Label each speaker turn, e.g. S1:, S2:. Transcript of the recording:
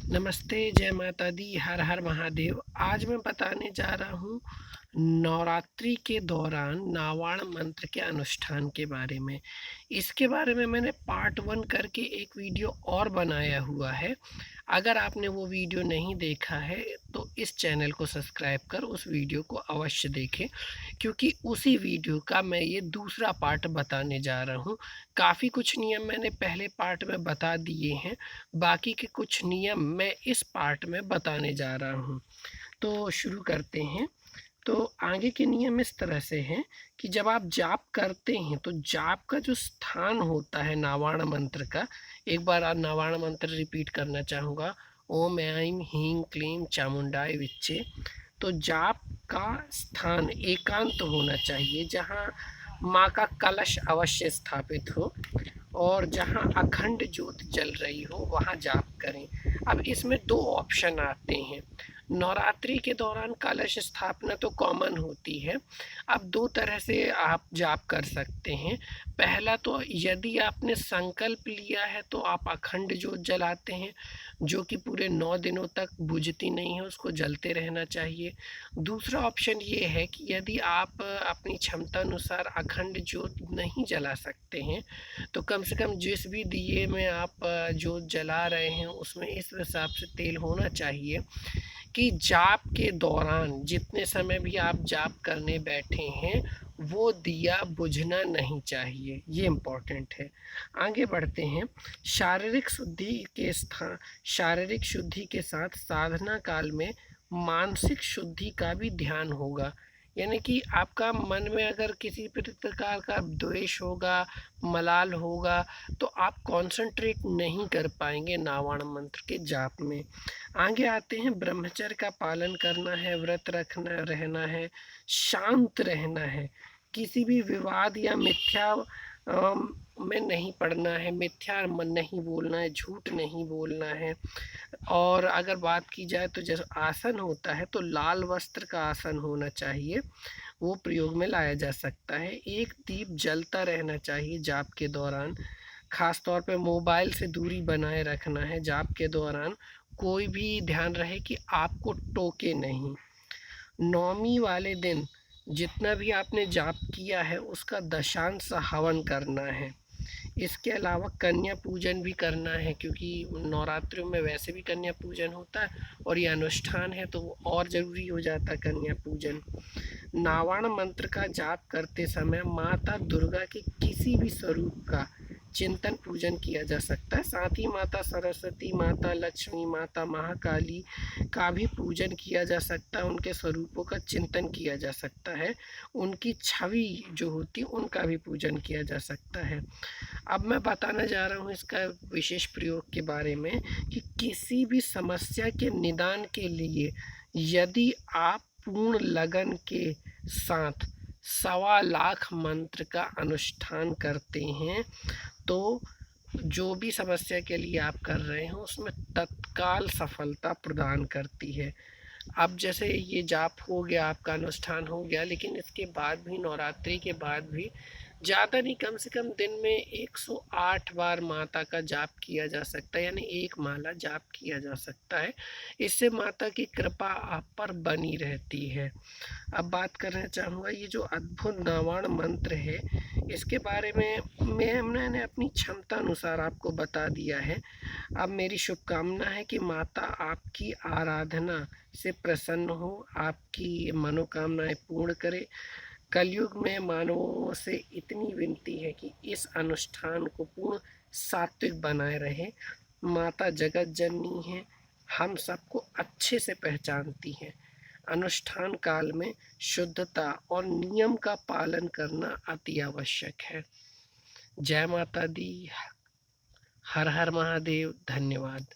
S1: नमस्ते, जय माता दी, हर हर महादेव। आज मैं बताने जा रहा हूँ नवरात्रि के दौरान नावाण मंत्र के अनुष्ठान के बारे में। इसके बारे में मैंने पार्ट 1 करके एक वीडियो और बनाया हुआ है। अगर आपने वो वीडियो नहीं देखा है तो इस चैनल को सब्सक्राइब कर उस वीडियो को अवश्य देखें, क्योंकि उसी वीडियो का मैं ये दूसरा पार्ट बताने जा रहा हूँ। काफ़ी कुछ नियम मैंने पहले पार्ट में बता दिए हैं, बाकी के कुछ नियम मैं इस पार्ट में बताने जा रहा हूँ। तो शुरू करते हैं। तो आगे के नियम इस तरह से हैं कि जब आप जाप करते हैं तो जाप का जो स्थान होता है नावाण मंत्र का, एक बार आप नावाण मंत्र रिपीट करना चाहूँगा, ओम ऐं ह्रीं क्लीं चामुंडाय विच्चे। तो जाप का स्थान एकांत होना चाहिए, जहाँ माँ का कलश अवश्य स्थापित हो और जहाँ अखंड ज्योत जल रही हो वहाँ जाप करें। अब इसमें दो ऑप्शन आते हैं। नवरात्रि के दौरान कलश स्थापना तो कॉमन होती है। अब दो तरह से आप जाप कर सकते हैं। पहला तो यदि आपने संकल्प लिया है तो आप अखंड ज्योत जलाते हैं, जो कि पूरे 9 दिनों तक बुझती नहीं है, उसको जलते रहना चाहिए। दूसरा ऑप्शन ये है कि यदि आप अपनी क्षमता अनुसार अखंड ज्योत नहीं जला सकते हैं तो कम से कम जिस भी दिए में आप ज्योत जला रहे हैं उसमें इस हिसाब से तेल होना चाहिए कि जाप के दौरान जितने समय भी आप जाप करने बैठे हैं वो दिया बुझना नहीं चाहिए। ये इम्पोर्टेंट है। आगे बढ़ते हैं। शारीरिक शुद्धि के साथ साधना काल में मानसिक शुद्धि का भी ध्यान होगा। यानी कि आपका मन में अगर किसी प्रकार का द्वेष होगा, मलाल होगा, तो आप कंसंट्रेट नहीं कर पाएंगे नावाण मंत्र के जाप में। आगे आते हैं। ब्रह्मचर्य का पालन करना है, व्रत रखना रहना है, शांत रहना है, किसी भी विवाद या मिथ्या में नहीं पड़ना है, मिथ्या मन नहीं बोलना है, झूठ नहीं बोलना है। और अगर बात की जाए तो जैसे आसन होता है तो लाल वस्त्र का आसन होना चाहिए, वो प्रयोग में लाया जा सकता है। एक दीप जलता रहना चाहिए जाप के दौरान। खास तौर पे मोबाइल से दूरी बनाए रखना है जाप के दौरान। कोई भी ध्यान रहे कि आपको टोके नहीं। नौमी वाले दिन जितना भी आपने जाप किया है उसका दशांश हवन करना है। इसके अलावा कन्या पूजन भी करना है, क्योंकि नवरात्रियों में वैसे भी कन्या पूजन होता है और ये अनुष्ठान है तो वो और ज़रूरी हो जाता है कन्या पूजन। नावाण मंत्र का जाप करते समय माता दुर्गा के किसी भी स्वरूप का चिंतन पूजन किया जा सकता है। साथ ही माता सरस्वती, माता लक्ष्मी, माता महाकाली का भी पूजन किया जा सकता है। उनके स्वरूपों का चिंतन किया जा सकता है। उनकी छवि जो होती है उनका भी पूजन किया जा सकता है। अब मैं बताना जा रहा हूँ इसका विशेष प्रयोग के बारे में कि किसी भी समस्या के निदान के लिए यदि आप पूर्ण लगन के साथ 1.25 लाख मंत्र का अनुष्ठान करते हैं तो जो भी समस्या के लिए आप कर रहे हैं उसमें तत्काल सफलता प्रदान करती है। अब जैसे ये जाप हो गया, आपका अनुष्ठान हो गया, लेकिन इसके बाद भी नवरात्रि के बाद भी ज़्यादा नहीं, कम से कम दिन में 108 बार माता का जाप किया जा सकता है, यानी एक माला जाप किया जा सकता है। इससे माता की कृपा आप पर बनी रहती है। अब बात करना चाहूँगा ये जो अद्भुत नावाण मंत्र है इसके बारे में मैंने अपनी क्षमता अनुसार आपको बता दिया है। अब मेरी शुभकामना है कि माता आपकी आराधना से प्रसन्न हो, आपकी मनोकामनाएं पूर्ण करे। कलयुग में मानवों से इतनी विनती है कि इस अनुष्ठान को पूर्ण सात्विक बनाए रहे। माता जगत जननी है, हम सबको अच्छे से पहचानती हैं। अनुष्ठान काल में शुद्धता और नियम का पालन करना अति आवश्यक है। जय माता दी, हर हर महादेव। धन्यवाद।